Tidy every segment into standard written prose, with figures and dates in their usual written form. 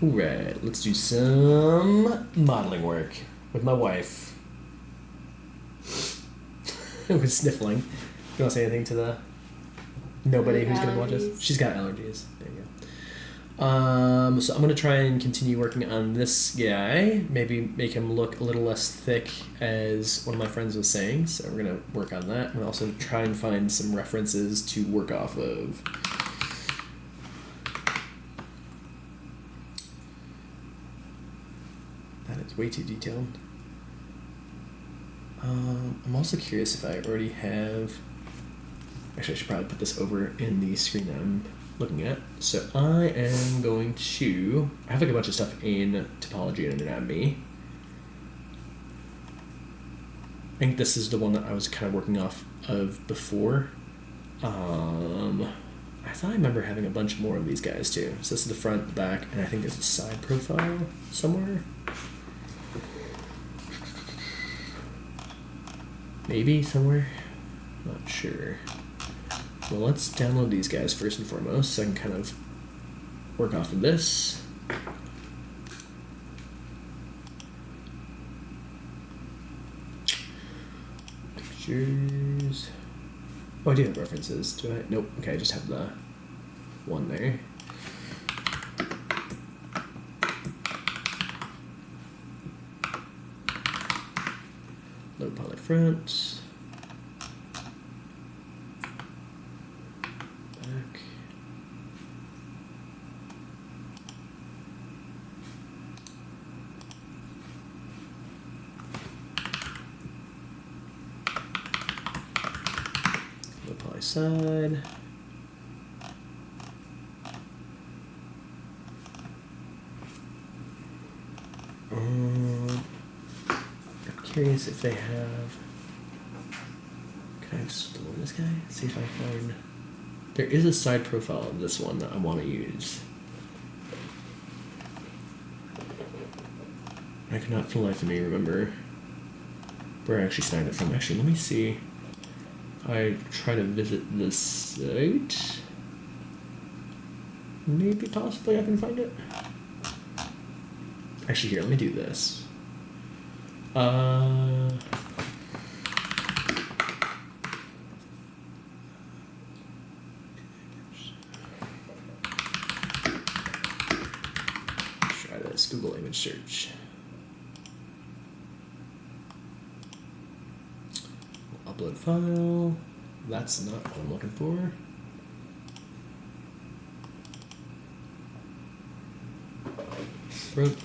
Alright, let's do some modeling work with my wife. I was sniffling. You want to say anything to the nobody who's going to watch us? She's got allergies. There you go. So I'm going to try and continue working on this guy. Maybe make him look a little less thick, as one of my friends was saying. So we're going to work on that. And also try and find some references to work off of. That is way too detailed. I'm also curious if I already have... Actually, I should probably put this over in the screen that I'm looking at. So I am going to... I have like a bunch of stuff in topology and anatomy. I think this is the one that I was kind of working off of before. I thought I remember having a bunch more of these guys too. So this is the front, the back, and I think there's a side profile somewhere. Maybe somewhere? Not sure. Well, let's download these guys first and foremost so I can kind of work off of this. Pictures. Oh, I do have references. Do I? Nope. Okay, I just have the one there. Low poly front. Back. Low poly side. Curious if they have. Can I explore this guy? See if I find. There is a side profile of this one that I want to use. I cannot for the life of me remember where I actually signed it from. Actually, let me see. I try to visit this site. Maybe possibly I can find it. Actually, here, let me do this. Try this Google image search. We'll upload file. That's not what I'm looking for. Front.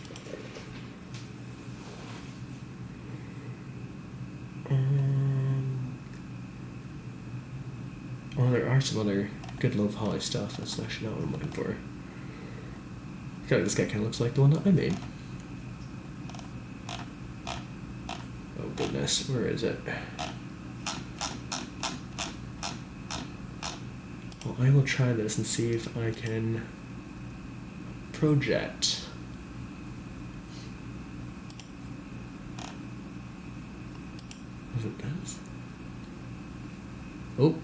Well, there are some other good low poly stuff. That's actually not what I'm looking for. I feel like this guy kind of looks like the one that I made. Oh goodness, where is it? Well, I will try this and see if I can project. As it does. Oh.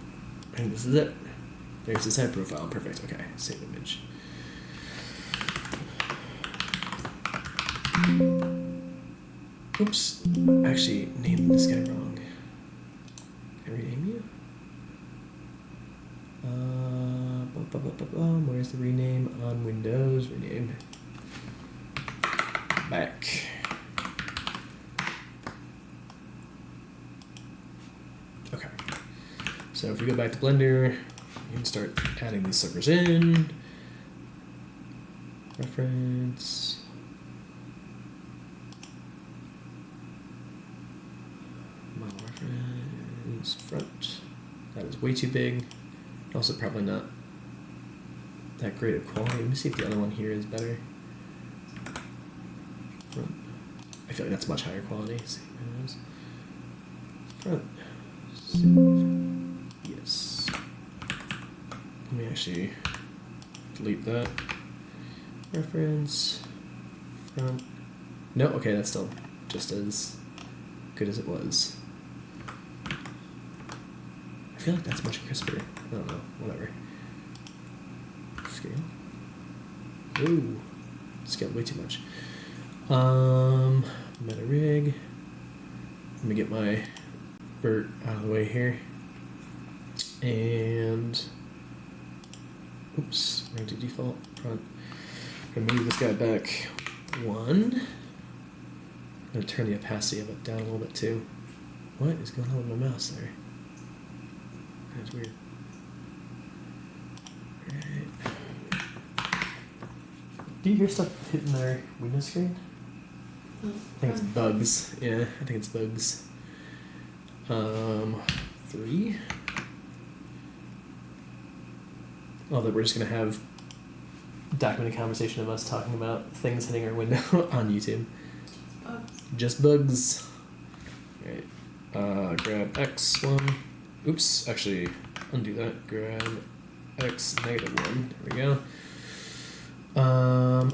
I think this is it. There's the side profile. Perfect. Okay. Save image. Oops. Actually, named this guy wrong. Can I rename you? Where's the rename on Windows? Rename. Back. Okay. So if we go back to Blender, you can start adding these suckers in. Reference. Model reference. Front. That is way too big. Also probably not that great of quality. Let me see if the other one here is better. Front. I feel like that's much higher quality. See, front. Save. Yes. Let me actually delete that. Reference. Front. No, okay, that's still just as good as it was. I feel like that's much crisper. I don't know, whatever. Scale. Ooh, scaled way too much. Meta rig. Let me get my vert out of the way here. And oops, we're going to default front. I'm going to move this guy back 1. I'm going to turn the opacity of it down a little bit too. What is going on with my mouse there? That's weird. Alright. Do you hear stuff hitting their window screen? Oh, I think it's bugs. Yeah, I think it's bugs. 3. Oh, that we're just gonna have documented conversation of us talking about things hitting our window on YouTube. Just bugs. Alright. Grab X1. Oops, actually undo that. Grab X -1. There we go.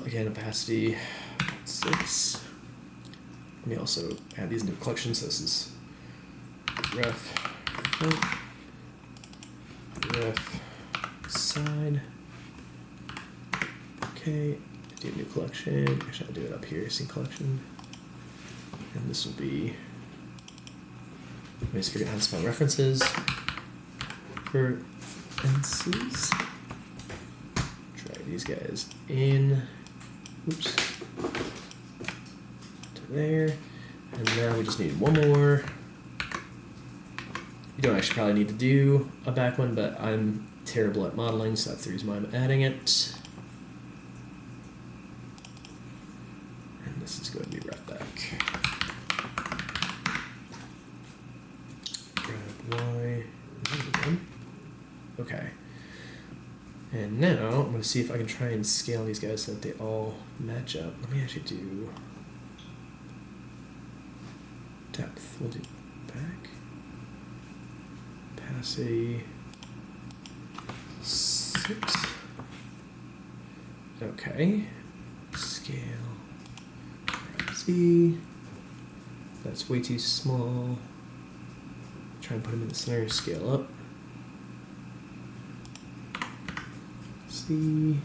Again, opacity 6. Let me also add these into a collection. So this is ref side. Okay, do a new collection. Actually, I'll do it up here. See collection, and this will be. I just forget how to spell references. References. Try these guys in. Oops. To there, and now we just need one more. You don't actually probably need to do a back one, but I'm terrible at modeling, so that's the reason why I'm adding it. And this is going to be ref back. Grab Y. Okay. And now I'm going to see if I can try and scale these guys so that they all match up. Let me actually do depth. We'll do back. Opacity 6. Okay. Scale. Z. That's way too small. Try and put them in the center. Scale up. C.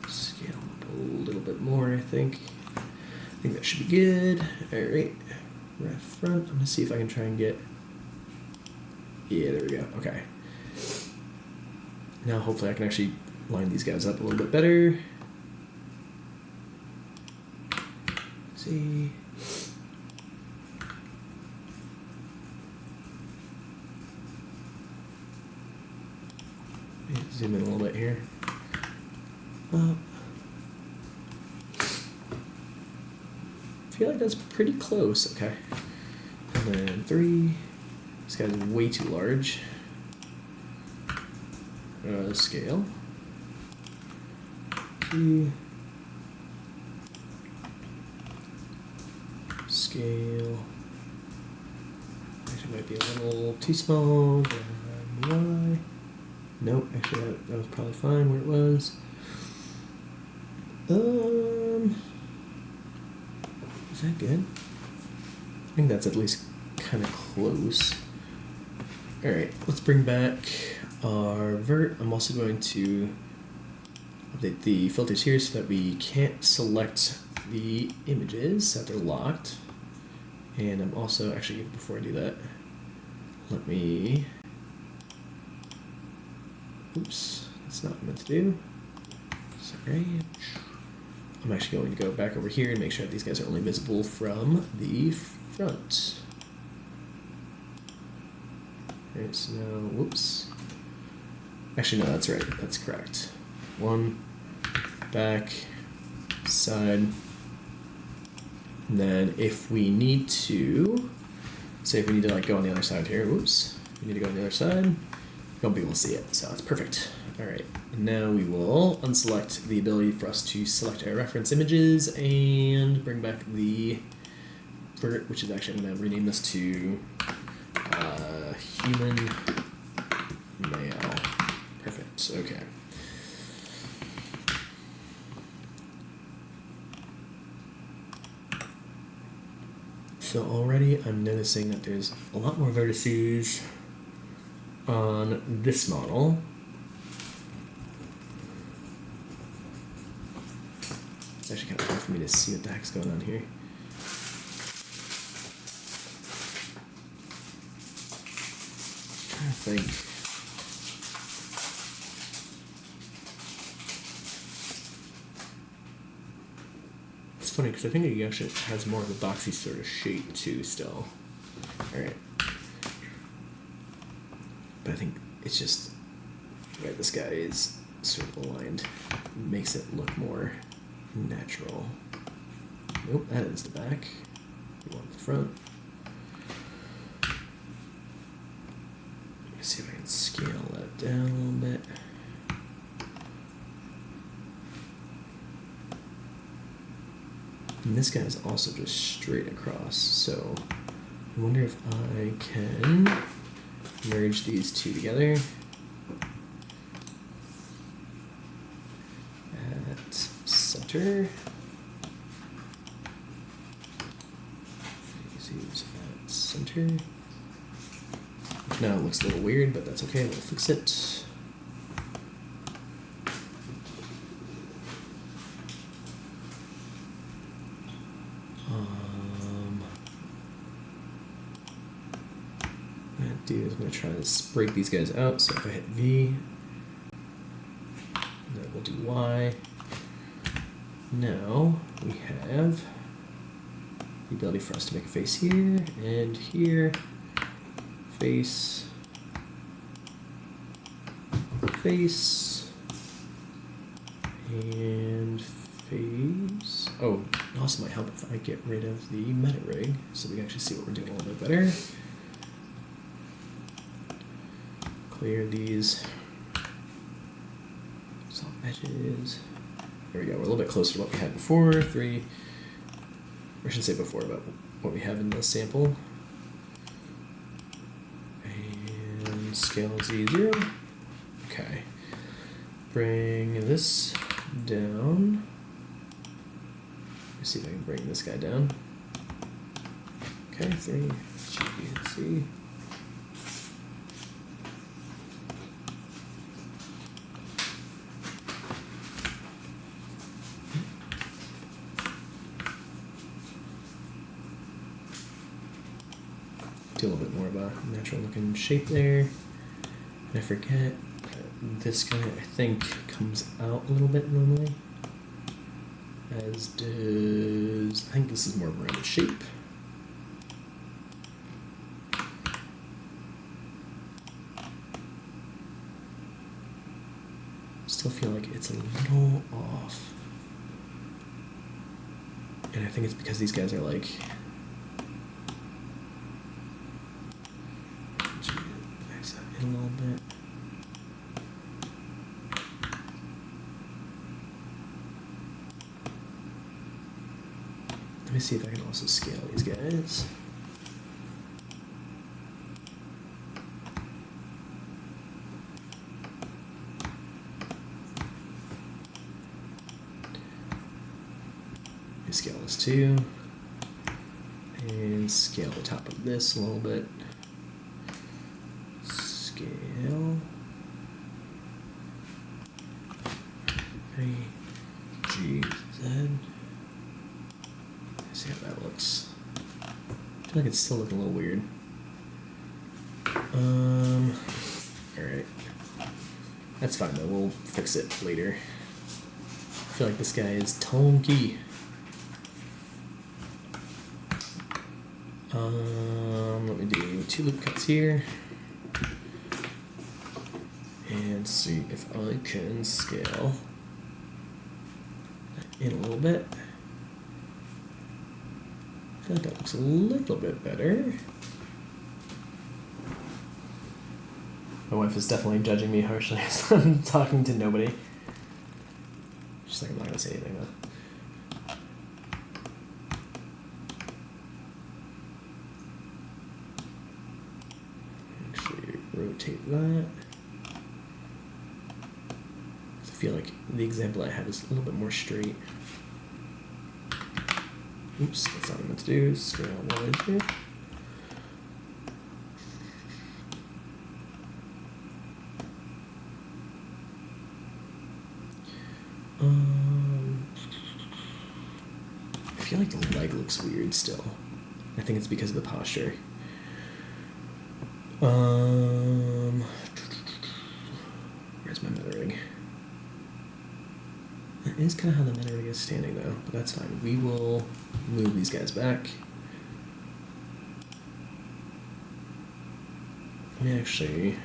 Scale up a little bit more, I think. I think that should be good. Alright. Ref front. I'm going to see if I can try and get... Yeah, there we go. Okay. Now hopefully I can actually line these guys up a little bit better. See. Zoom in a little bit here. Up. I feel like that's pretty close. Okay. And then 3. This guy's way too large. Scale. 2. Scale. Actually, might be a little too small. Y. Nope, actually that was probably fine where it was. Is that good? I think that's at least kind of close. Alright, let's bring back our vert. I'm also going to update the filters here so that we can't select the images, so that they're locked. And I'm also, actually, before I do that, let me... Oops, that's not what I meant to do. Sorry. I'm actually going to go back over here and make sure that these guys are only visible from the front. Alright, so now, whoops. Actually, no, that's right. That's correct. 1, back, side. And then if we need to, say if we need to like go on the other side here, whoops. We need to go on the other side. Won't be able to see it, so that's perfect. Alright, now we will unselect the ability for us to select our reference images and bring back the vert, which is actually, I'm going to rename this to human male. Perfect, okay. So already I'm noticing that there's a lot more vertices on this model. for me to see what the heck's going on here. I'm trying to think. It's funny because I think he actually has more of a boxy sort of shape too still. Alright. But I think it's just the way this guy is sort of aligned makes it look more natural. Nope, that is the back. We want the front. Let me see if I can scale that down a little bit. And this guy is also just straight across, so I wonder if I can merge these two together at center. These at center. Now it looks a little weird, but that's okay, we'll fix it. I'm going to try to break these guys out. So if I hit V, then we'll do Y. Now we have the ability for us to make a face here and here, face, face, and face. Oh, it also might help if I get rid of the meta rig so we can actually see what we're doing a little bit better. Clear these soft edges. There we go. We're a little bit closer to what we had before. Or I shouldn't say before, but what we have in the sample. And scale Z0. Okay. Bring this down. Let's see if I can bring this guy down. Okay, 3, G, and C. Do a little bit more of a natural looking shape there. And I forget, this guy I think comes out a little bit normally. As does, I think this is more of a rounded shape. Still feel like it's a little off. And I think it's because these guys are like, a little bit. Let me see if I can also scale these guys. Let me scale this too. And scale the top of this a little bit. Scale 3 G Z. See how that looks. I feel like it's still looking a little weird. Alright. That's fine though, we'll fix it later. I feel like this guy is tonky. Let me do 2 loop cuts here. And see if I can scale that in a little bit. I feel like that looks a little bit better. My wife is definitely judging me harshly as I'm talking to nobody. She's like, I'm not gonna say anything though. Actually, rotate that. I feel like the example I have is a little bit more straight. Oops, that's not what I meant to do. Scale Y here. like the leg looks weird still. I think it's because of the posture. Where's my meta rig? That is kind of how the meta rig is standing though, but that's fine. We will move these guys back. Let me actually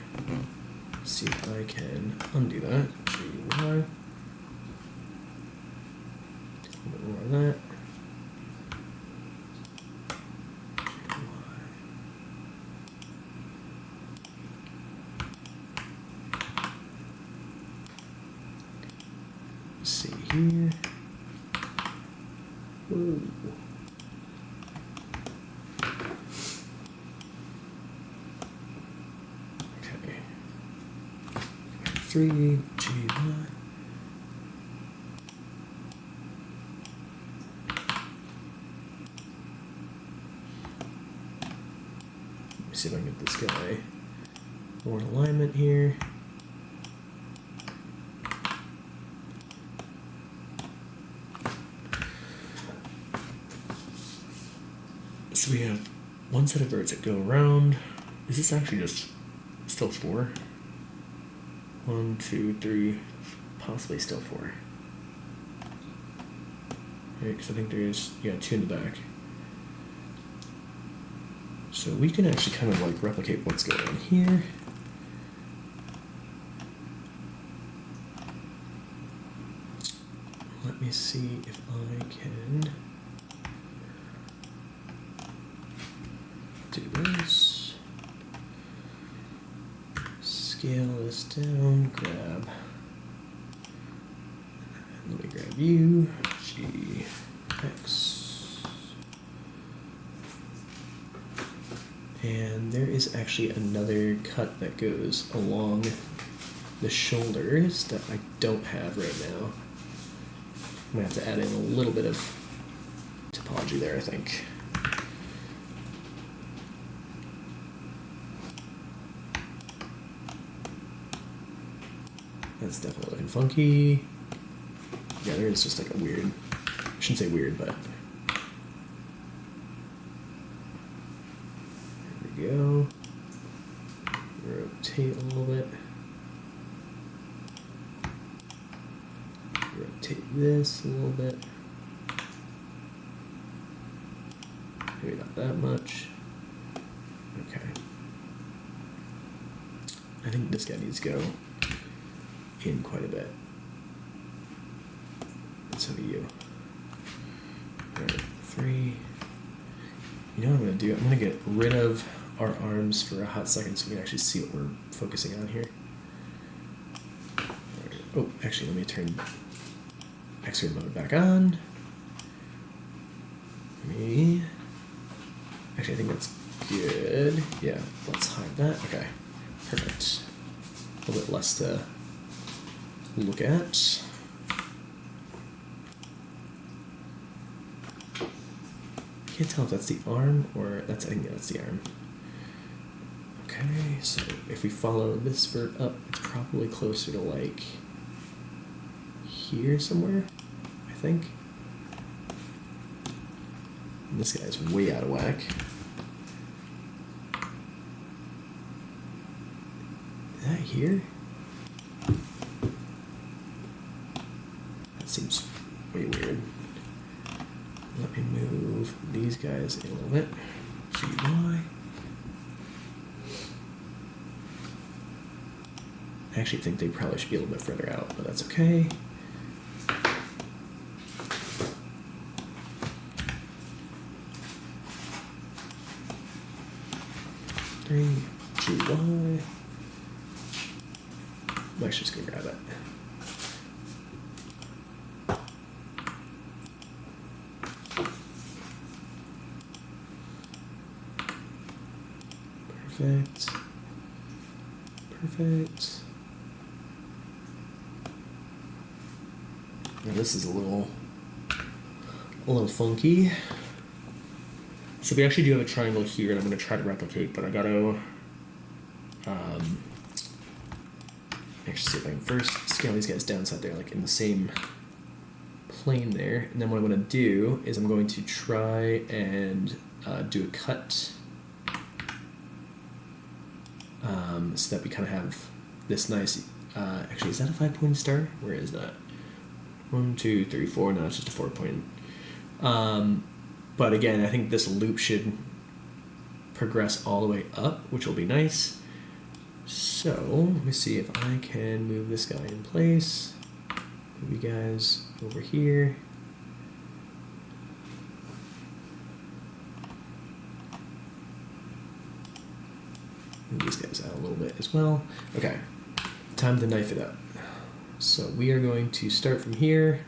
see if I can undo that. Show you why. A little bit more of that. Let's see here. Whoa. Okay. 3, 2, 1. Let me see if I can get this guy more in alignment here. So we have one set of birds that go around. Is this actually just still 4? 1, 2, 3, possibly still 4. Right, because I think there's, 2 in the back. So we can actually kind of like replicate what's going on here. Let me see if I can do this. Scale this down, grab. Let me grab you, G, X. And there is actually another cut that goes along the shoulders that I don't have right now. I'm gonna have to add in a little bit of topology there, I think. That's definitely looking funky. Yeah, there is just like a weird, I shouldn't say weird, but there we go. Rotate a little bit. Rotate this a little bit. Maybe not that much. Okay. I think this guy needs to go in quite a bit. And so do you. Alright, 3. You know what I'm going to do? I'm going to get rid of our arms for a hot second so we can actually see what we're focusing on here. Right. Oh, actually, let me turn X-ray mode back on. Actually, I think that's good. Yeah, let's hide that. Okay, perfect. A little bit less to look at. Can't tell if that's the arm or that's, I think that's the arm. Okay, so if we follow this vert up, it's probably closer to like here somewhere, I think. And this guy's way out of whack. Is that here? That seems way weird. Let me move these guys in a little bit. GY. I actually think they probably should be a little bit further out, but that's okay. GY. Let's just go grab it. Perfect. Perfect. Now this is a little funky. So we actually do have a triangle here, and I'm going to try to replicate, but I got to actually see if I can first scale these guys down so that they're like in the same plane there, and then what I'm going to do is I'm going to try and do a cut so that we kind of have this nice, actually is that a 5-point star? Where is that? 1, 2, 3, 4, no, it's just a 4-point. But again, I think this loop should progress all the way up, which will be nice. So let me see if I can move this guy in place. Move you guys over here. Move these guys out a little bit as well. Okay, time to knife it up. So we are going to start from here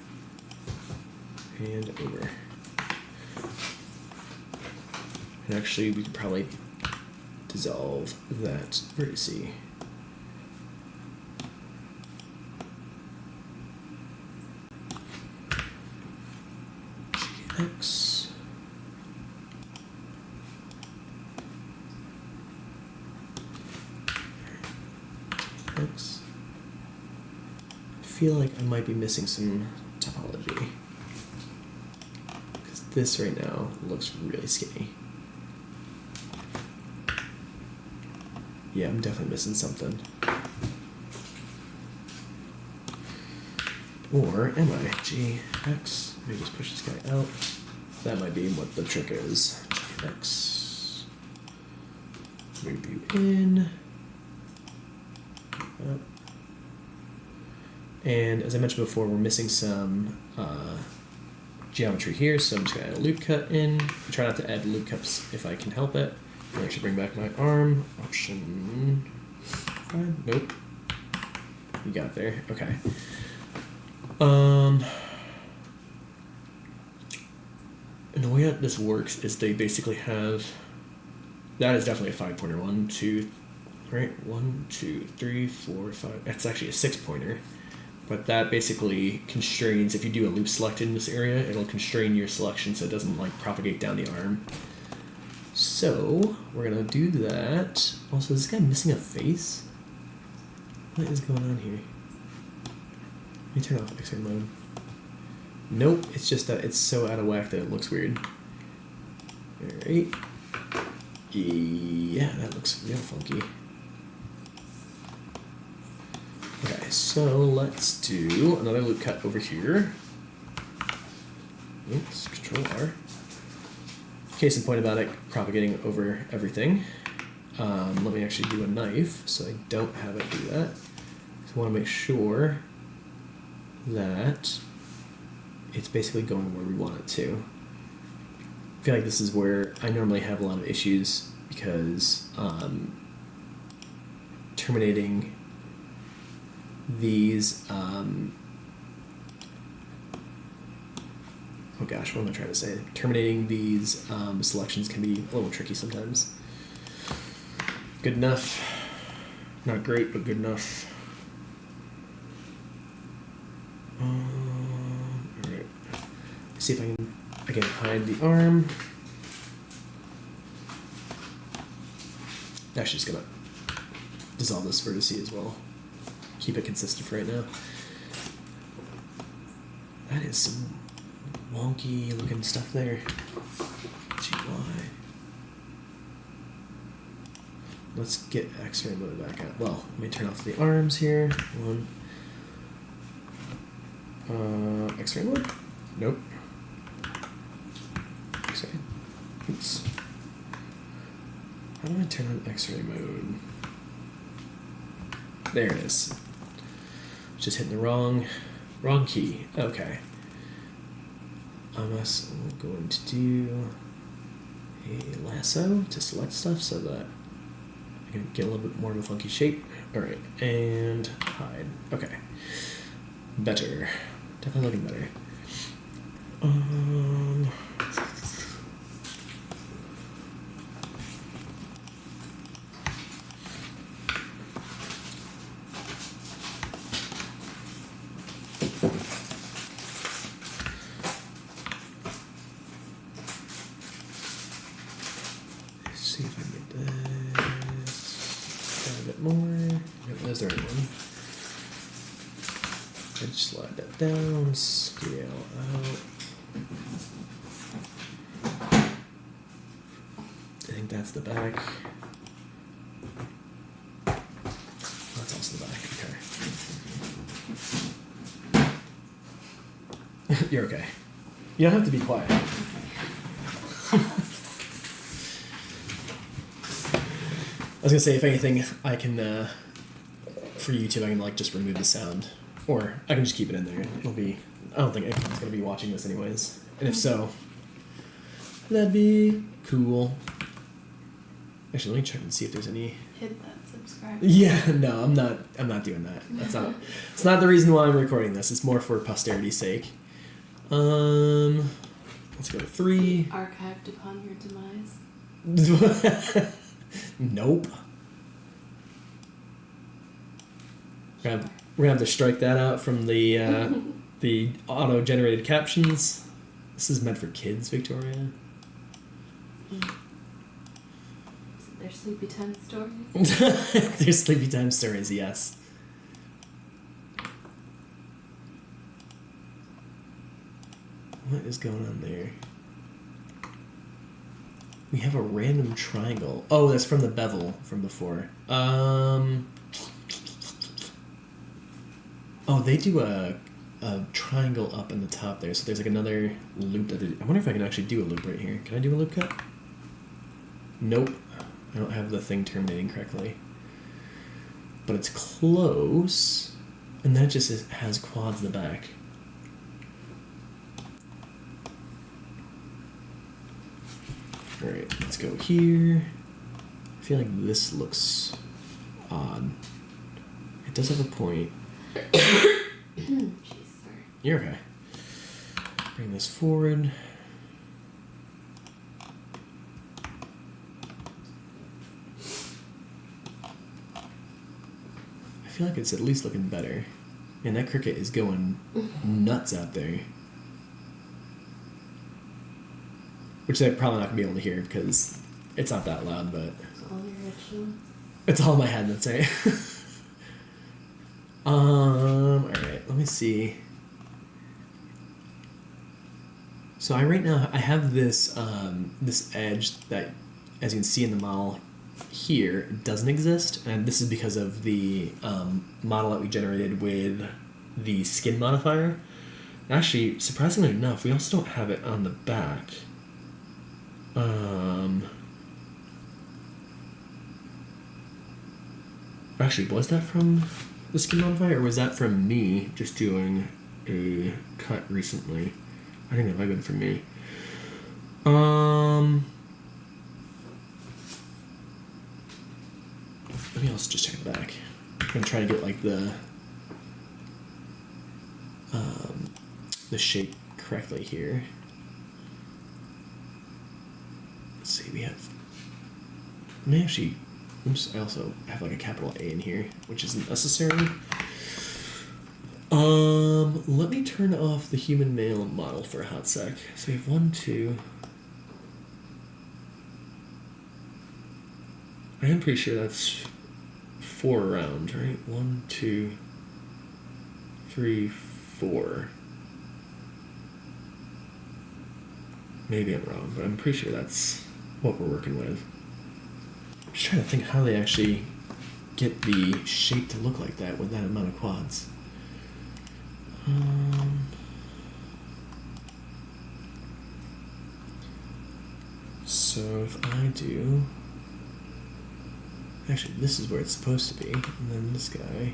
and over. And actually, we could probably dissolve that vertice. X. X. I feel like I might be missing some topology, because this right now looks really skinny. Yeah, I'm definitely missing something. Or am I? G, X. Let me just push this guy out. That might be what the trick is. G, X. Move you in. Up. And as I mentioned before, we're missing some geometry here, so I'm just going to add a loop cut in. I try not to add loop cuts if I can help it. I actually bring back my arm. Option 5. Nope. You got there. Okay. And the way that this works is they basically have, that is definitely a 5-pointer. 1, 2, right? 1, 2, 3, 4, 5. That's actually a 6-pointer. But that basically constrains, if you do a loop select in this area, it'll constrain your selection so it doesn't like propagate down the arm. So we're gonna do that. Also, is this guy missing a face? What is going on here? Let me turn off X-ray mode. Nope, it's just that it's so out of whack that it looks weird. Alright. Yeah, that looks real funky. Okay, so let's do another loop cut over here. Oops, Control R. Case in point about it propagating over everything. Let me actually do a knife so I don't have it do that. So I want to make sure that it's basically going where we want it to. I feel like this is where I normally have a lot of issues because terminating these oh gosh, what am I trying to say? Terminating these selections can be a little tricky sometimes. Good enough. Not great, but good enough. Alright. See if I can, again, hide the arm. Actually, just gonna dissolve this vertice as well. Keep it consistent for right now. That is some wonky looking stuff there. GY. Let's get X-ray mode back out. Well, let me turn off the arms here. One. X-ray mode? Nope. X-ray. Oops. How do I turn on X-ray mode? There it is. Just hitting the wrong key. Okay. I'm also going to do a lasso to select stuff so that I can get a little bit more of a funky shape. Alright, and hide. Okay. Better. Definitely looking better. See if I can get this a bit more. Yep, that's the right one. And slide that down, scale out. I think that's the back. That's also the back, okay. You're okay. You don't have to be quiet. I was gonna say, if anything, I can, for YouTube, I can like just remove the sound. Or I can just keep it in there. It'll be, I don't think anyone's gonna be watching this anyways. And if so, that'd be cool. Actually, let me check and see if there's any. Hit that subscribe. Yeah, no, I'm not doing that. It's not the reason why I'm recording this. It's more for posterity's sake. Let's go to 3. Archived upon your demise. Nope. We're gonna have to strike that out from the the auto-generated captions. This is meant for kids, Victoria. They're sleepy time stories. They're sleepy time stories, yes. What is going on there? We have a random triangle. Oh, that's from the bevel from before. Oh, they do a triangle up in the top there, so there's like another loop that I wonder if I can actually do a loop right here. Can I do a loop cut? Nope. I don't have the thing terminating correctly. But it's close. And then it just has quads in the back. Alright, let's go here. I feel like this looks odd. It does have a point. Jeez, sorry. You're okay. Bring this forward. I feel like it's at least looking better. Man, that cricket is going nuts out there. Which they're probably not going to be able to hear because it's not that loud, but... It's all your ritual. It's all in my head, that's right. Alright, let me see. So right now, I have this, this edge that, as you can see in the model here, doesn't exist, and this is because of the model that we generated with the skin modifier. Actually, surprisingly enough, we also don't have it on the back. Actually, was that from the skin modifier, or was that from me just doing a cut recently? I think that might have been from me. Maybe I'll just check the back. I'm gonna try to get like the shape correctly here. Let's see, we have. Actually, oops, I also have like a capital A in here, which isn't necessary. Let me turn off the human male model for a hot sec. So we have 1, 2. I am pretty sure that's 4 around, right? 1, 2, 3, 4. Maybe I'm wrong, but I'm pretty sure that's what we're working with. I'm just trying to think how they actually get the shape to look like that with that amount of quads. So if I do... Actually, this is where it's supposed to be, and then this guy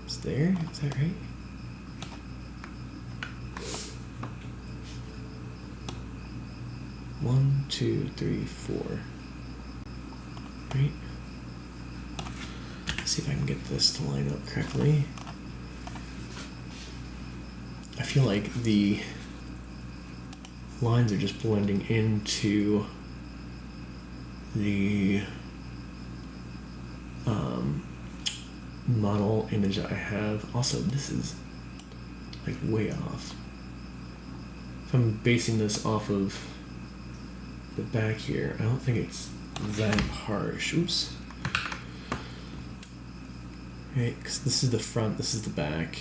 is there, is that right? One, 2, 3, 4. Right? Let's see if I can get this to line up correctly. I feel like the lines are just blending into the model image that I have. Also, this is like way off. If I'm basing this off of the back here, I don't think it's that harsh. Oops. Right, because this is the front, this is the back.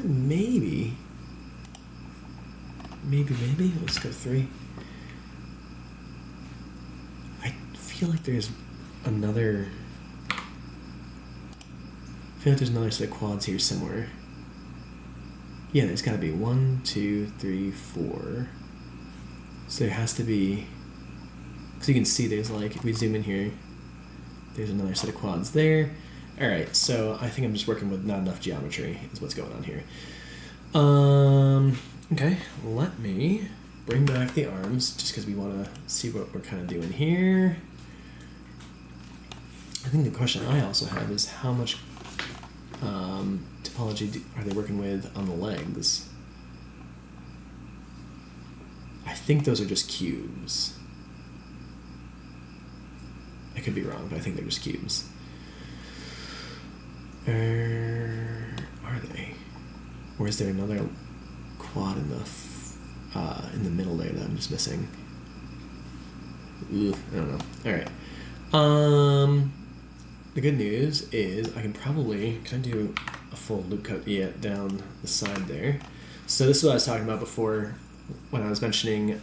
Maybe. Maybe. Let's go 3. I feel like there's another... set of quads here somewhere. Yeah, there's got to be 1, 2, 3, 4. So there has to be... Because you can see there's like, if we zoom in here, there's another set of quads there. Alright, so I think I'm just working with not enough geometry is what's going on here. Okay, let me bring back the arms just because we want to see what we're kind of doing here. I think the question I also have is how much topology are they working with on the legs? I think those are just cubes. I could be wrong, but I think they're just cubes. Are they? Or is there another quad in the middle there that I'm just missing? Ugh, I don't know. All right. The good news is I can do a full loop cut down the side there. So this is what I was talking about before when I was mentioning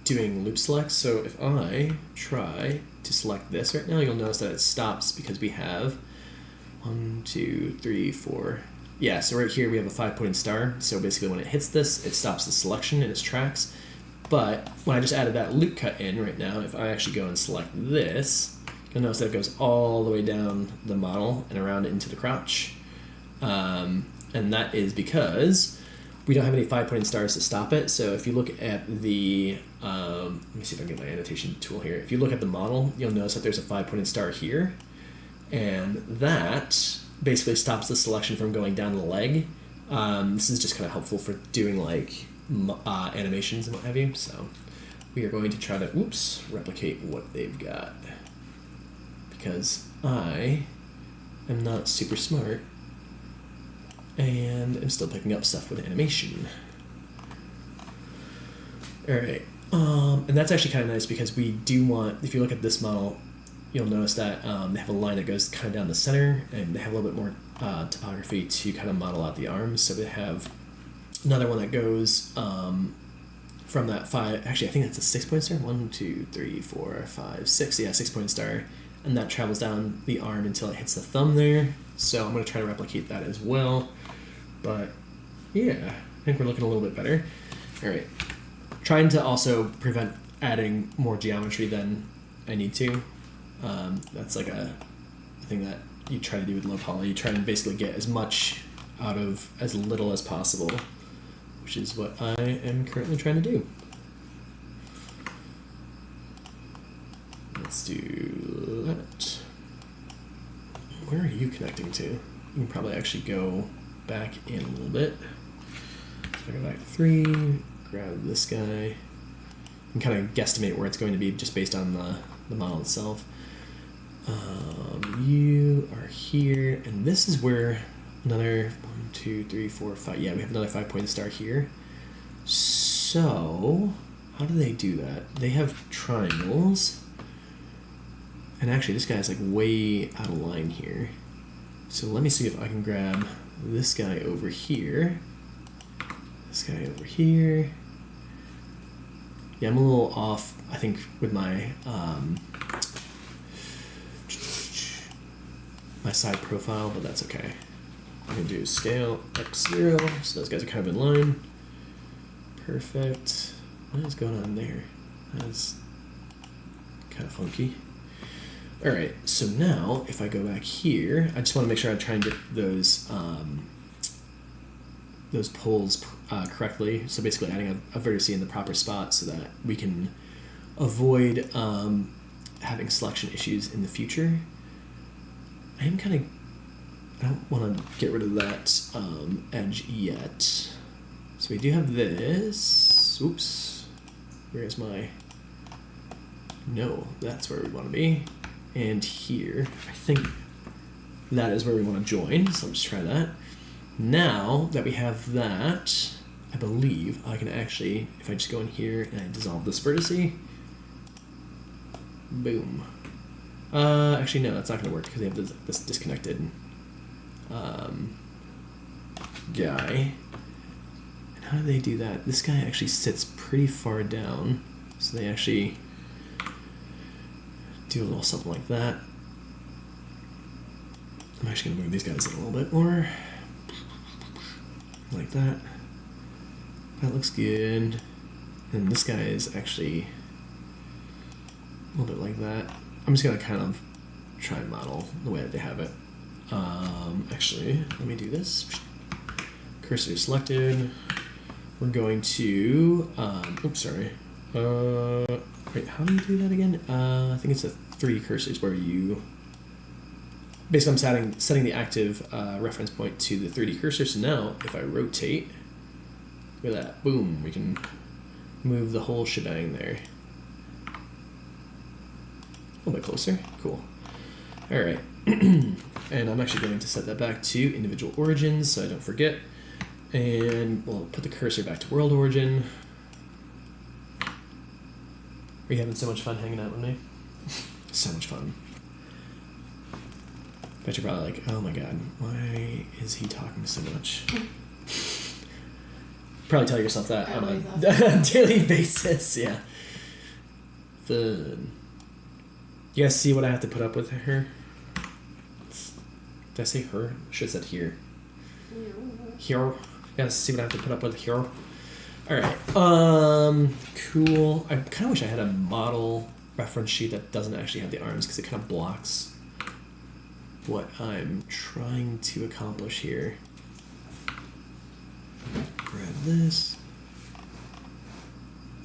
doing loop selects. So if I try to select this right now, you'll notice that it stops because we have 1, 2, 3, 4. Yeah, so right here we have a 5-pointed star. So basically when it hits this, it stops the selection in its tracks. But when I just added that loop cut in right now, if I actually go and select this, you'll notice that it goes all the way down the model and around into the crotch. And that is because we don't have any 5-pointed stars to stop it. So if you look at the, let me see if I can get my annotation tool here. If you look at the model, you'll notice that there's a 5-pointed star here. And that basically stops the selection from going down the leg. This is just kind of helpful for doing like animations and what have you. So we are going to try to, replicate what they've got. Because I am not super smart and I'm still picking up stuff with animation. Alright, and that's actually kind of nice because we do want, if you look at this model, you'll notice that they have a line that goes kind of down the center and they have a little bit more topography to kind of model out the arms. So they have another one that goes from that 5, actually I think that's a 6-point star, 1, 2, 3, 4, 5, 6, yeah, 6-point star. And that travels down the arm until it hits the thumb there. So I'm going to try to replicate that as well. But yeah, I think we're looking a little bit better. All right. Trying to also prevent adding more geometry than I need to. That's like a thing that you try to do with low poly. You try and basically get as much out of as little as possible, which is what I am currently trying to do. Let's do that. Where are you connecting to? You can probably actually go back in a little bit. So I go back to 3, grab this guy, and kind of guesstimate where it's going to be just based on the model itself. You are here, and this is where another 1, 2, 3, 4, 5. Yeah, we have another 5-pointed star here. So how do they do that? They have triangles. And actually, this guy's like way out of line here. So let me see if I can grab this guy over here. This guy over here. Yeah, I'm a little off, I think, with my my side profile, but that's okay. I'm gonna do scale x0, so those guys are kind of in line. Perfect. What is going on there? That's kind of funky. All right, so now if I go back here, I just want to make sure I try and get those poles correctly. So basically adding a vertex in the proper spot so that we can avoid having selection issues in the future. I don't want to get rid of that edge yet. So we do have this. Oops. Where's my... No, that's where we want to be. And here, I think that is where we want to join, so let's try that. Now that we have that, I believe I can actually, if I just go in here and I dissolve this vertex, boom. Actually, no, that's not going to work because they have this disconnected guy. And how do they do that? This guy actually sits pretty far down, so they actually do a little something like that. I'm actually gonna move these guys in a little bit more. Like that. That looks good. And this guy is actually a little bit like that. I'm just gonna kind of try and model the way that they have it. Actually, let me do this. Cursor selected. We're going to, oops, sorry. Wait, how do you do that again? I think it's the 3 cursors where you, basically I'm setting the active reference point to the 3D cursor. So now if I rotate, look at that, boom, we can move the whole shebang there. A little bit closer, cool. All right, and I'm actually going to set that back to individual origins so I don't forget. And we'll put the cursor back to world origin. Are you having so much fun hanging out with me? So much fun. Bet you're probably like, oh my god, why is he talking so much? Probably tell yourself that on a daily basis, yeah. Fun. You guys see what I have to put up with her? Did I say her? I should have said here. Here. You guys see what I have to put up with here? Alright, cool. I kind of wish I had a model reference sheet that doesn't actually have the arms because it kind of blocks what I'm trying to accomplish here. Grab this.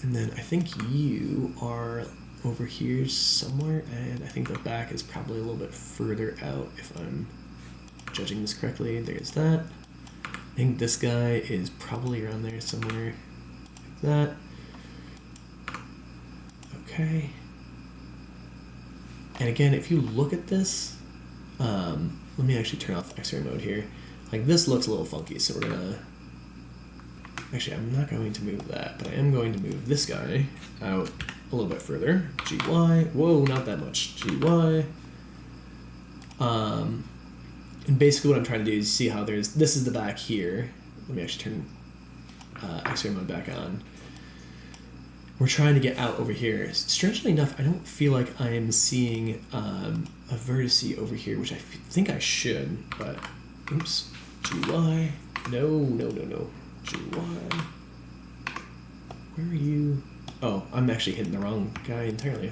And then I think you are over here somewhere, and I think the back is probably a little bit further out if I'm judging this correctly. There's that. I think this guy is probably around there somewhere. Like that. Okay. And again, if you look at this, let me actually turn off X-ray mode here. Like this looks a little funky, so we're gonna, actually I'm not going to move that, but I am going to move this guy out a little bit further. GY, whoa, not that much. GY. And basically what I'm trying to do is see how there's, this is the back here. Let me actually turn X-ray mode back on. We're trying to get out over here. Strangely enough, I don't feel like I am seeing a vertice over here, which I think I should, but oops. GY. No. GY. Where are you? Oh, I'm actually hitting the wrong guy entirely.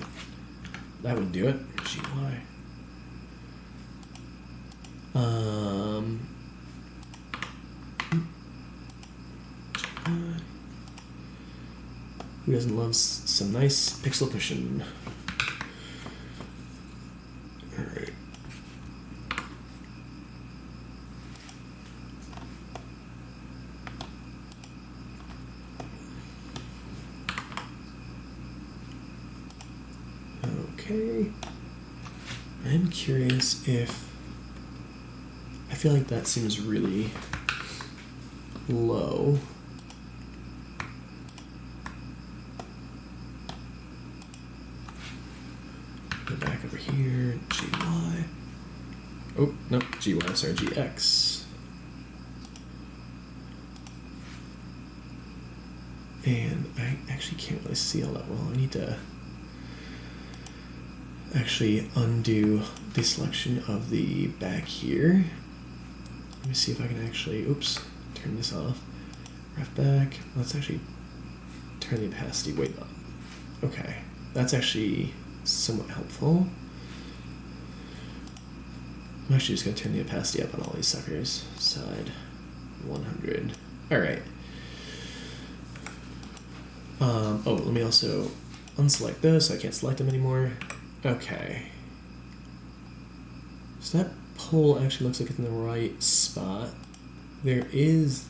That would do it. GY. Who doesn't love some nice pixel pushing? Alright. Okay. I'm curious if, I feel like that seems really low. Go back over here, GY. Oh, no, GY, sorry, GX. And I actually can't really see all that well. I need to actually undo the selection of the back here. Let me see if I can actually, oops, turn this off. Ref back. Let's actually turn the opacity way up. Okay, that's actually somewhat helpful. I'm actually just going to turn the opacity up on all these suckers. Side 100. Alright. Oh, let me also unselect those so I can't select them anymore. Okay. So that pole actually looks like it's in the right spot. There is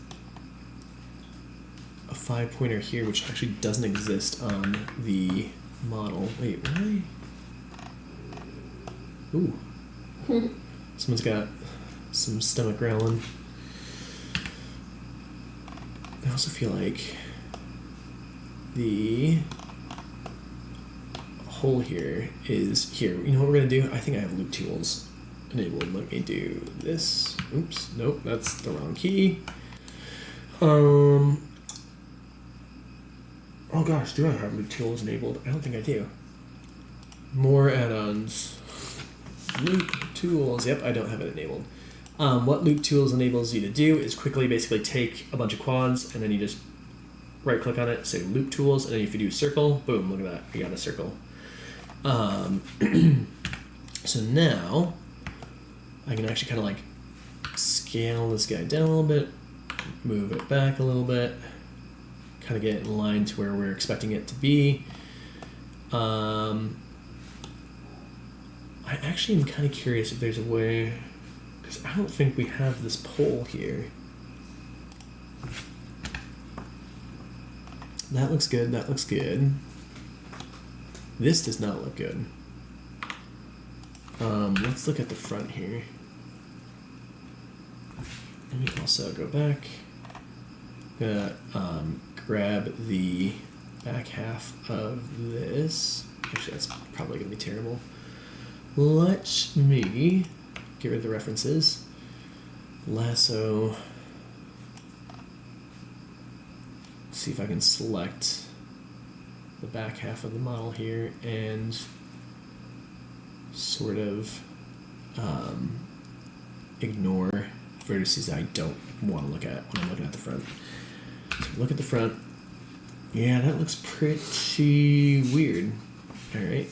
a 5-pointer here which actually doesn't exist on the model. Wait, why? Ooh. Someone's got some stomach growling. I also feel like the hole here is here. You know what we're gonna do? I think I have loop tools. enabled. Let me do this. Oops, nope, that's the wrong key. Oh gosh, do I have loop tools enabled? I don't think I do. More add-ons. Loop tools. Yep, I don't have it enabled. What loop tools enables you to do is quickly basically take a bunch of quads and then you just right click on it, say loop tools, and then if you do circle, boom, look at that, we got a circle. So now I can actually kind of like scale this guy down a little bit, move it back a little bit, kind of get it in line to where we're expecting it to be. I actually am kind of curious if there's a way, because I don't think we have this pole here. That looks good, that looks good. This does not look good. Let's look at the front here. Let me also go back. Grab the back half of this. Actually, that's probably gonna be terrible. Let me get rid of the references. Lasso. See if I can select the back half of the model here and sort of ignore vertices I don't want to look at when I'm looking at the front. So look at the front. Yeah, that looks pretty weird. All right,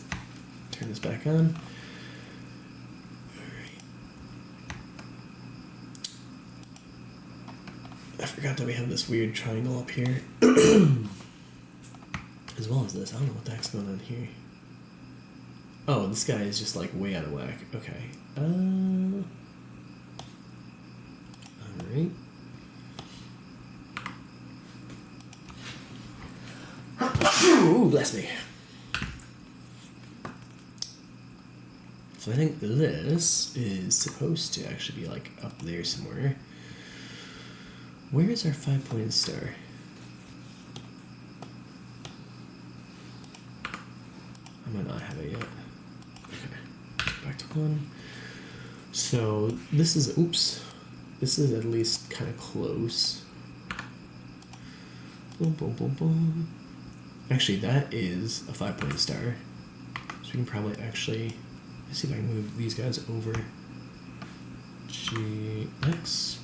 turn this back on. I forgot that we have this weird triangle up here. As well as this. I don't know what the heck's going on here. Oh, this guy is just like way out of whack. Okay. Alright. Ooh, bless me. So I think this is supposed to actually be like up there somewhere. Where is our 5-pointed star? I might not have it yet. Okay, back to 1. So this is, oops, this is at least kind of close. Boom, boom, boom, boom. Actually, that is a 5-pointed star. So we can probably actually, let's see if I can move these guys over. GX.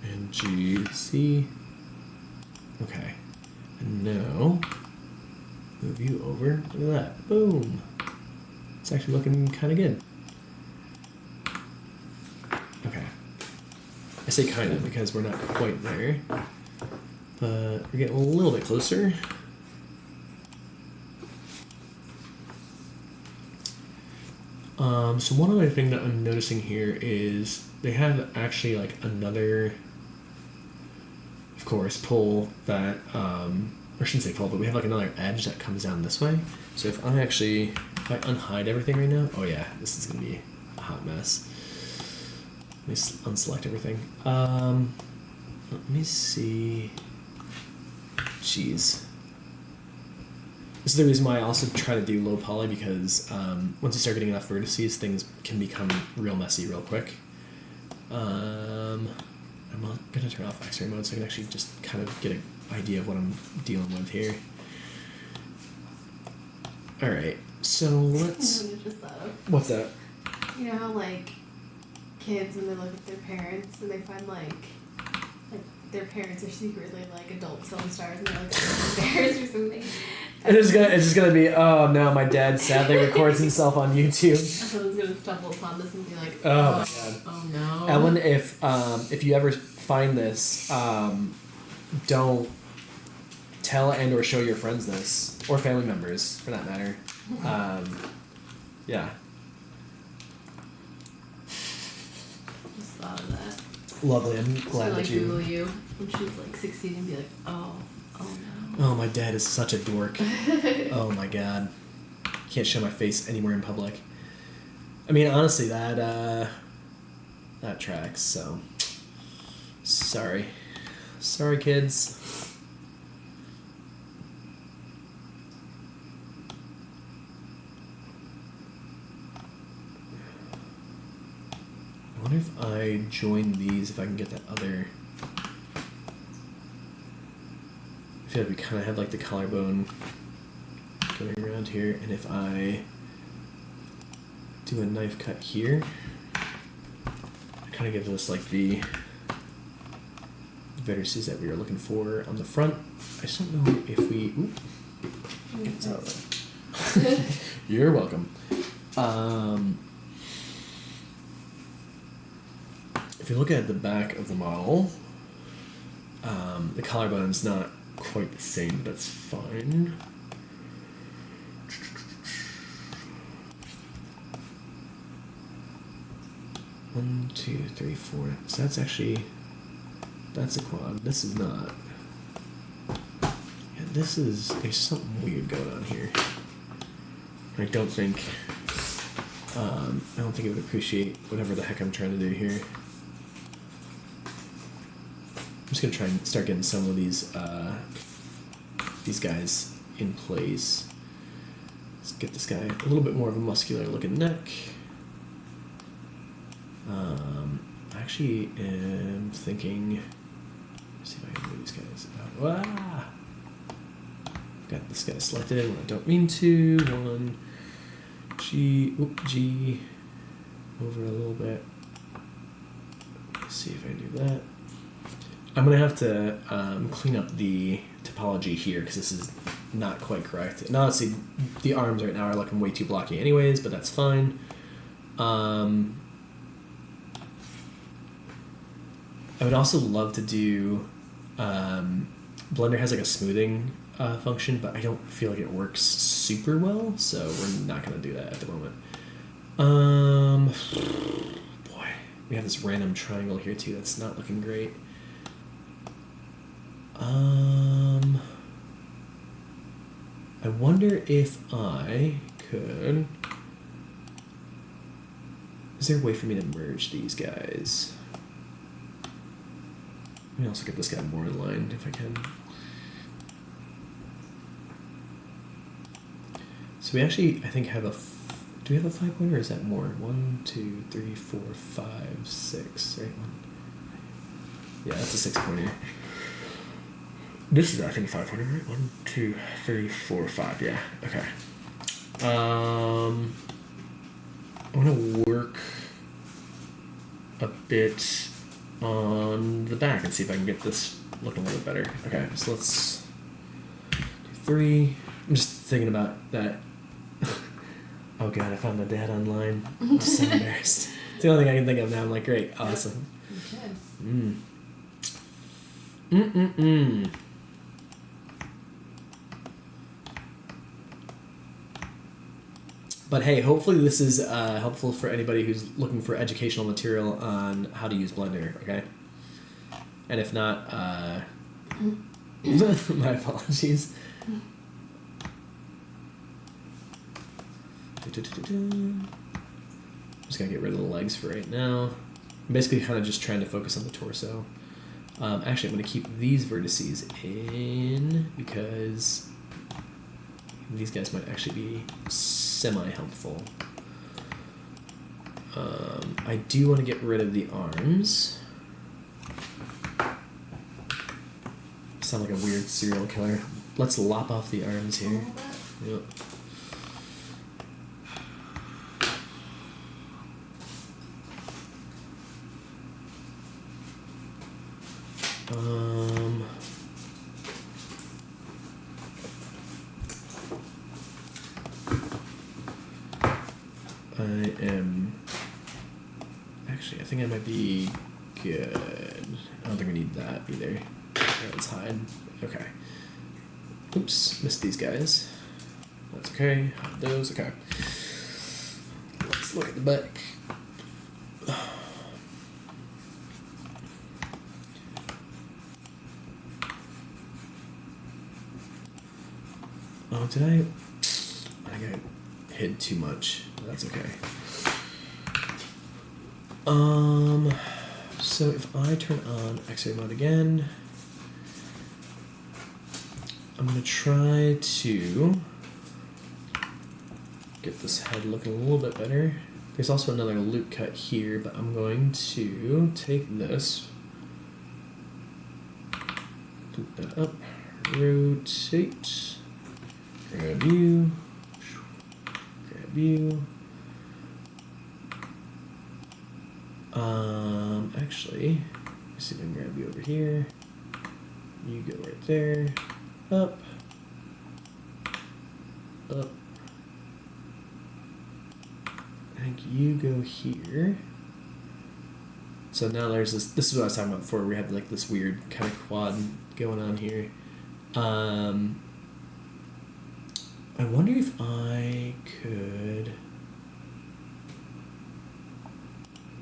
And GC. Okay. And now, move you over. Look at that. Boom. It's actually looking kind of good. Okay. I say kind of because we're not quite there. But we're getting a little bit closer. So one other thing that I'm noticing here is they have actually like another, of course, pull that, or I shouldn't say pull, but we have like another edge that comes down this way. So if I unhide everything right now, oh yeah, this is gonna be a hot mess. Let me unselect everything. Let me see. Jeez. This is the reason why I also try to do low poly, because once you start getting enough vertices, things can become real messy real quick. I'm gonna turn off X-ray mode so I can actually just kind of get an idea of what I'm dealing with here. Alright, so let's... What's that? You know how, like, kids, when they look at their parents and they find, like their parents are secretly, like, adult film stars and they're, like, embarrassed or something. It's just gonna be, oh no, my dad sadly records himself on YouTube. Someone's gonna stumble upon this and be like, oh my god. Oh no. Ellen, if you ever find this, don't tell and or show your friends this, or family members for that matter. Yeah. Just thought of that. Lovely. I'm glad that you. Google you when she's like 16 and be like, oh no. Oh, my dad is such a dork. Oh my god. Can't show my face anywhere in public. I mean, honestly, that tracks. So, sorry, kids. What if I join these, if I can get that other... I feel like we kind of have like the collarbone going around here, and if I do a knife cut here, it kind of gives us like the vertices that we were looking for on the front. I just don't know if we... Oop. It's out there. You're welcome. If you look at the back of the model, the collarbone's not quite the same, but that's fine. One, two, three, four. So that's actually... That's a quad. This is not. Yeah, this is... There's something weird going on here. I don't think it would appreciate whatever the heck I'm trying to do here. I'm just gonna try and start getting some of these guys in place. Let's get this guy a little bit more of a muscular looking neck. I actually am thinking. Let's see if I can move these guys out. Ah! Got this guy selected when I don't mean to. One. G over a little bit. Let's see if I do that. I'm gonna have to clean up the topology here because this is not quite correct. Now let's see, the arms right now are looking way too blocky anyways, but that's fine. I would also love to do Blender has like a smoothing function, but I don't feel like it works super well, so we're not going to do that at the moment. Boy, we have this random triangle here too that's not looking great. I wonder if I could... Is there a way for me to merge these guys? Let me also get this guy more in line if I can. So we actually, I think, have a... Do we have a 5-pointer or is that more? 1, 2, 3, 4, 5, 6, right? Yeah, that's a 6-pointer. This is, I think, a 5-pointer, right? 1, 2, 3, 4, 5, yeah. Okay. I'm going to work a bit on the back and see if I can get this looking a little bit better. Okay, so let's do 3. I'm just thinking about that. Oh god, I found my dad online. I'm so embarrassed. It's the only thing I can think of now. I'm like, great, awesome. But hey, hopefully this is helpful for anybody who's looking for educational material on how to use Blender, okay? And if not, my apologies. Just gotta get rid of the legs for right now. I'm basically kind of just trying to focus on the torso. Actually, I'm gonna keep these vertices in because these guys might actually be semi-helpful. I do want to get rid of the arms. Sound like a weird serial killer. Let's lop off the arms here. Yep. Actually, I think I might be good. I don't think we need that either. Right, let's hide. Okay. Oops, missed these guys. That's okay. Hide those. Okay. Let's look at the back. Oh, did I got hid too much. That's okay. So if I turn on X-ray mode again, I'm gonna try to get this head looking a little bit better. There's also another loop cut here, but I'm going to take this, loop that up, rotate, grab you, actually, let's see if I can grab you over here. You go right there, up. I think you go here. So now there's this is what I was talking about before, we have like this weird kind of quad going on here. I wonder if I could,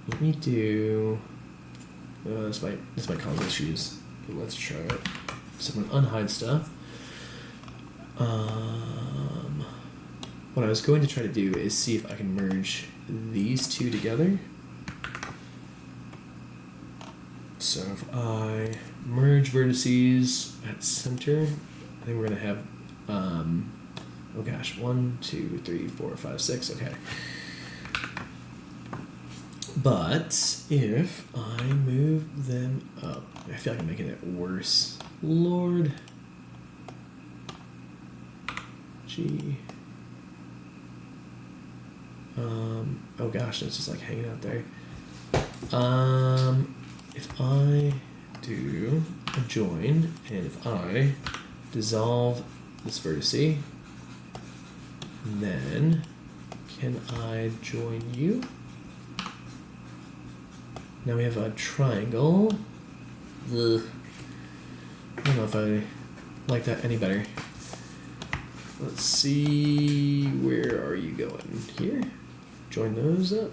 let me do, this might cause issues, but let's try it. So I'm gonna unhide stuff. What I was going to try to do is see if I can merge these two together. So if I merge vertices at center, I think we're gonna have, oh gosh, 1, 2, 3, 4, 5, 6, okay. But if I move them up, I feel like I'm making it worse. Lord. G. Oh gosh, it's just like hanging out there. If I do a join, and if I dissolve this vertice, then can I join you? Now we have a triangle. Ugh. I don't know if I like that any better. Let's see, where are you going? Here? Join those up.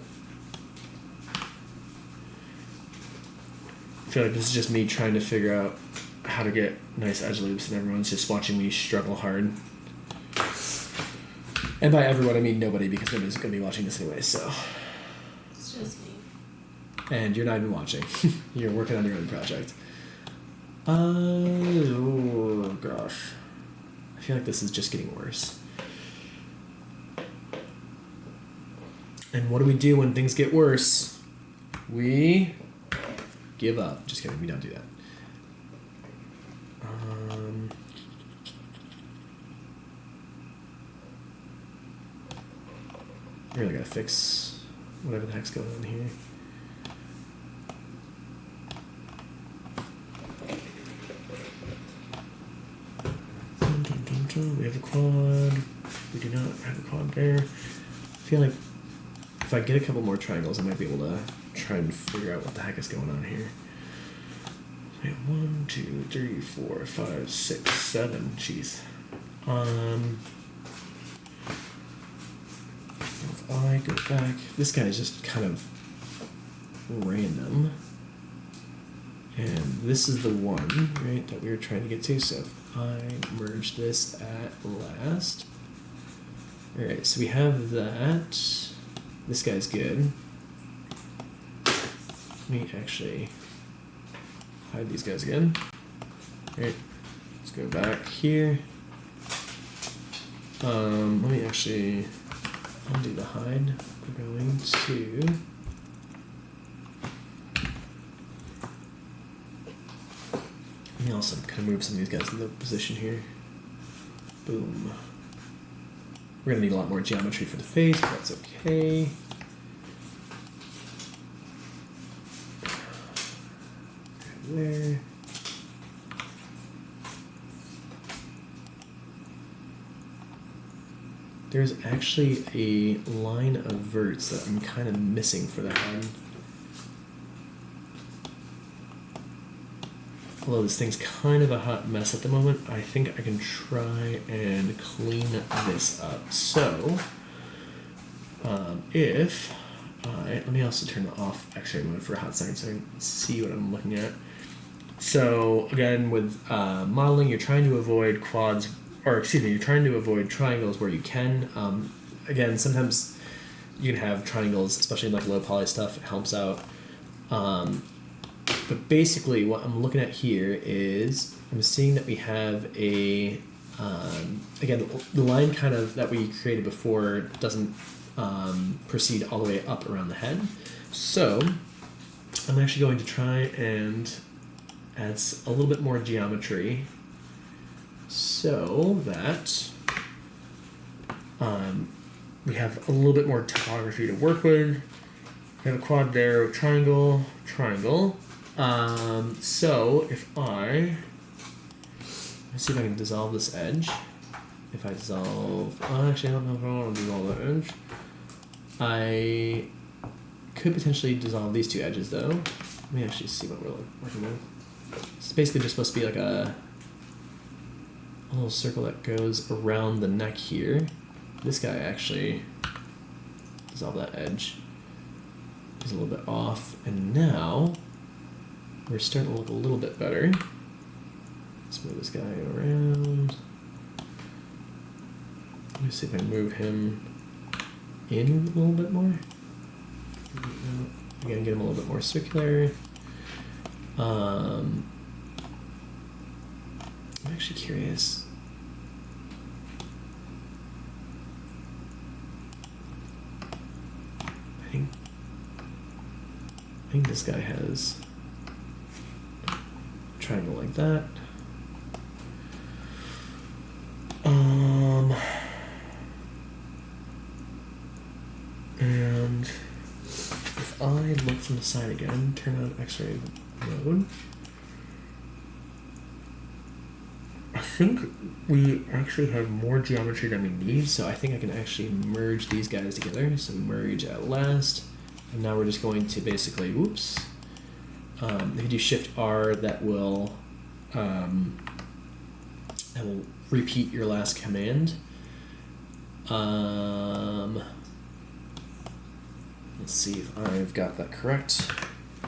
I feel like this is just me trying to figure out how to get nice edge loops, and everyone's just watching me struggle hard. And by everyone, I mean nobody, because nobody's going to be watching this anyway, so. It's just me. And you're not even watching. You're working on your own project. Oh gosh. I feel like this is just getting worse. And what do we do when things get worse? We give up. Just kidding, we don't do that. I really gotta fix whatever the heck's going on here. We have a quad. We do not have a quad there. I feel like if I get a couple more triangles, I might be able to try and figure out what the heck is going on here. We have 1, 2, 3, 4, 5, 6, 7. Jeez. If I go back, this guy is just kind of random. And this is the one, right, that we were trying to get to. So if I merge this at last. Alright, so we have that. This guy's good. Let me actually hide these guys again. Alright, let's go back here. Let me actually undo the hide. We're going to let me also kind of move some of these guys into position here. Boom. We're gonna need a lot more geometry for the face, but that's okay. There. There's actually a line of verts that I'm kind of missing for that one. Although this thing's kind of a hot mess at the moment, I think I can try and clean this up. So, if I, let me also turn off X-ray mode for a hot second so I can see what I'm looking at. So again, with modeling, you're trying to avoid quads, or excuse me, you're trying to avoid triangles where you can. Again, sometimes you can have triangles, especially in like low poly stuff, it helps out. But basically what I'm looking at here is I'm seeing that we have a, again, the line kind of that we created before doesn't proceed all the way up around the head. So I'm actually going to try and add a little bit more geometry so that we have a little bit more topography to work with. We have a quad there, triangle, triangle. So if let's see if I can dissolve this edge. If I dissolve, actually I don't know if I want to dissolve that edge. I could potentially dissolve these two edges though. Let me actually see what we're working with. It's basically just supposed to be like a little circle that goes around the neck here. This guy actually dissolve that edge. He's a little bit off, and now we're starting to look a little bit better. Let's move this guy around. Let me see if I can move him in a little bit more. Again, get him a little bit more circular. I'm actually curious. I think this guy has a triangle like that. And if I look from the side again, turn on X-ray mode, I think we actually have more geometry than we need, so I think I can actually merge these guys together. So merge at last, and now we're just going to basically, whoops, if you do Shift R, that will repeat your last command. Let's see if I've got that correct. I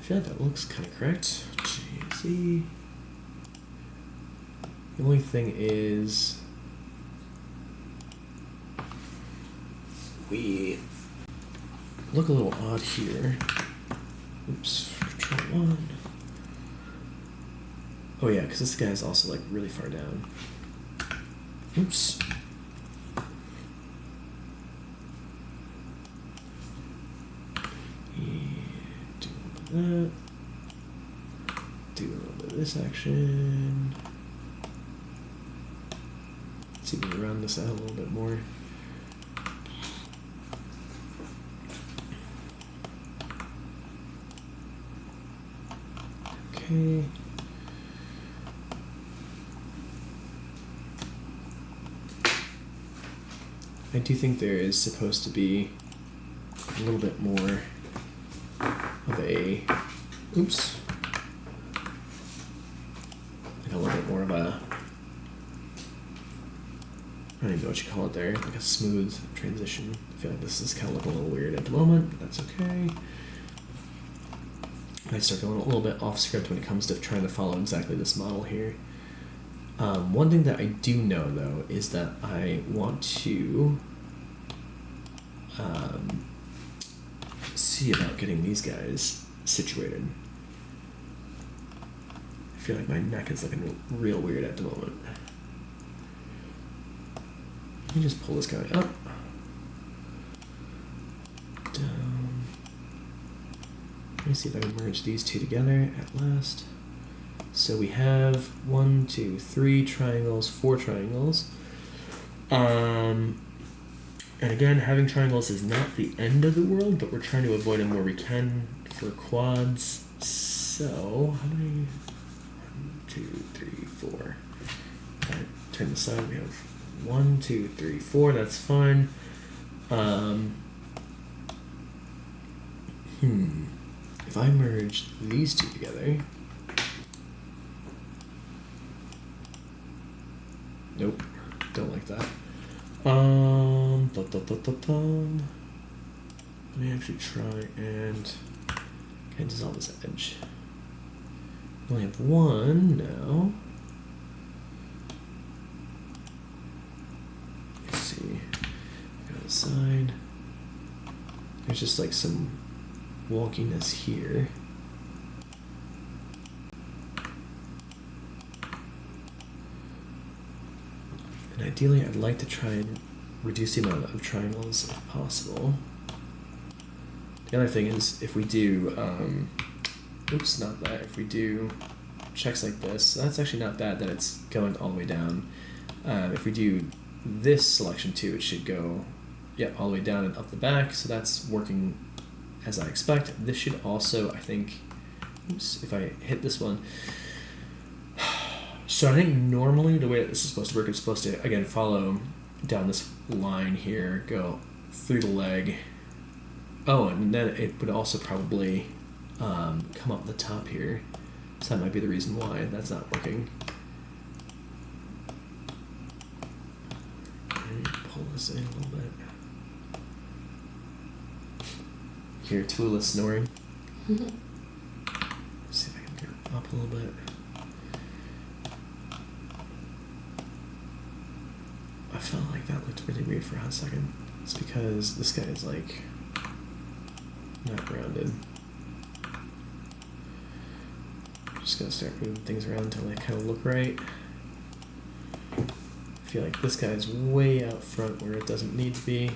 feel like that looks kind of correct. GC. The only thing is we look a little odd here. Oops, Control 1. Oh yeah, because this guy's also like really far down. Oops. Do a little bit of that. Do a little bit of this action. Let's see if we can round this out a little bit more. Okay. I do think there is supposed to be a little bit more of a, oops, like a little bit more of a, I don't even know what you call it there, like a smooth transition. I feel like this is kind of looking a little weird at the moment, but that's okay. I start going a little bit off script when it comes to trying to follow exactly this model here. One thing that I do know though is that I want to see about getting these guys situated. I feel like my neck is looking real weird at the moment. Let me just pull this guy up. Down. Let me see if I can merge these two together at last. So we have 1, 2, 3 triangles, 4 triangles. And again, having triangles is not the end of the world, but we're trying to avoid them where we can for quads. So, how many? 1, 2, 3, 4. Alright, turn this side. We have 1, 2, 3, 4. That's fine. If I merge these two together. Nope, don't like that. Let me actually try and dissolve this edge. We only have one now. Let's see. Got the side. There's just like some wonkiness here. And ideally, I'd like to try and reduce the amount of triangles if possible. The other thing is if we do, oops, not that. If we do checks like this, that's actually not bad that it's going all the way down. If we do this selection too, it should go, all the way down and up the back. So that's working as I expect. This should also, I think, oops, if I hit this one. So I think normally the way that this is supposed to work, it's supposed to, again, follow down this line here, go through the leg. Oh, and then it would also probably come up the top here. So that might be the reason why that's not working. Let me pull this in a little bit. Hear Tallulah snoring. Let's see if I can get it up a little bit. I felt like that looked really weird for a hot second. It's because this guy is like not grounded. Just gonna start moving things around until they kind of look right. I feel like this guy's way out front where it doesn't need to be.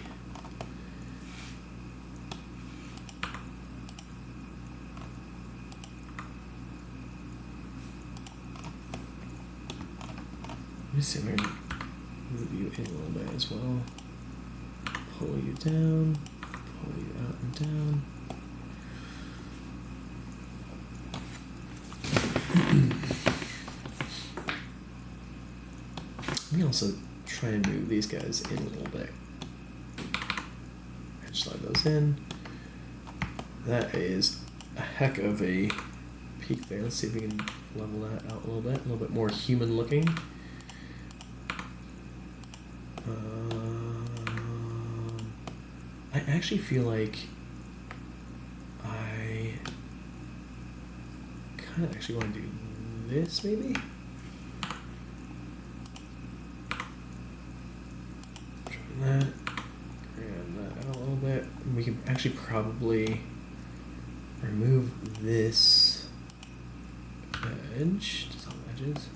Let me see if I can move you in a little bit as well. Pull you down, pull you out and down. Let me also try and move these guys in a little bit. Edge slide those in. That is a heck of a peak there. Let's see if we can level that out a little bit more human looking. I actually feel like I kind of actually want to do this maybe. Try that. Grab that out a little bit. We can actually probably remove this edge, just all edges.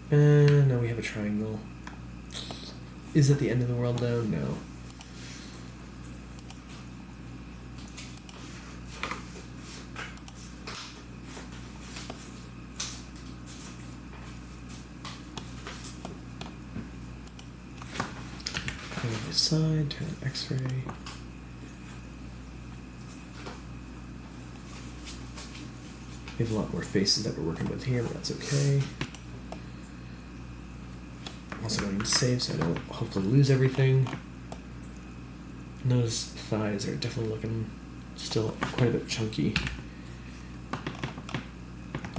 And now we have a triangle. Is it the end of the world though? No. Go to the side, turn on X-ray. We have a lot more faces that we're working with here, but that's okay. I'm also going to save so I don't hopefully lose everything. And those thighs are definitely looking still quite a bit chunky.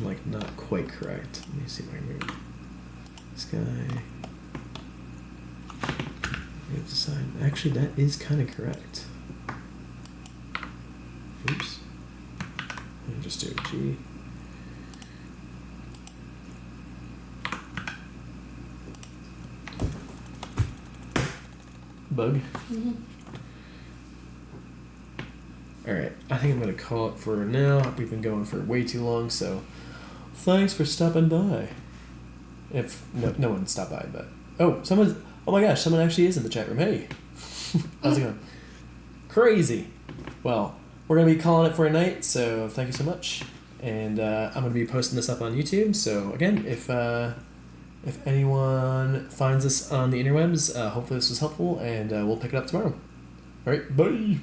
Like not quite correct. Let me see if I can move this guy. Move the side. Actually, that is kind of correct. Oops. Let me just do a G. Bug. Mm-hmm. Alright, I think I'm going to call it for now. We've been going for way too long, so thanks for stopping by. If no one stopped by, but oh my gosh, someone actually is in the chat room. Hey, how's it going? Crazy. Well, we're going to be calling it for a night, so thank you so much. And I'm going to be posting this up on YouTube. So again, if anyone finds this on the interwebs, hopefully this was helpful, and we'll pick it up tomorrow. All right, bye.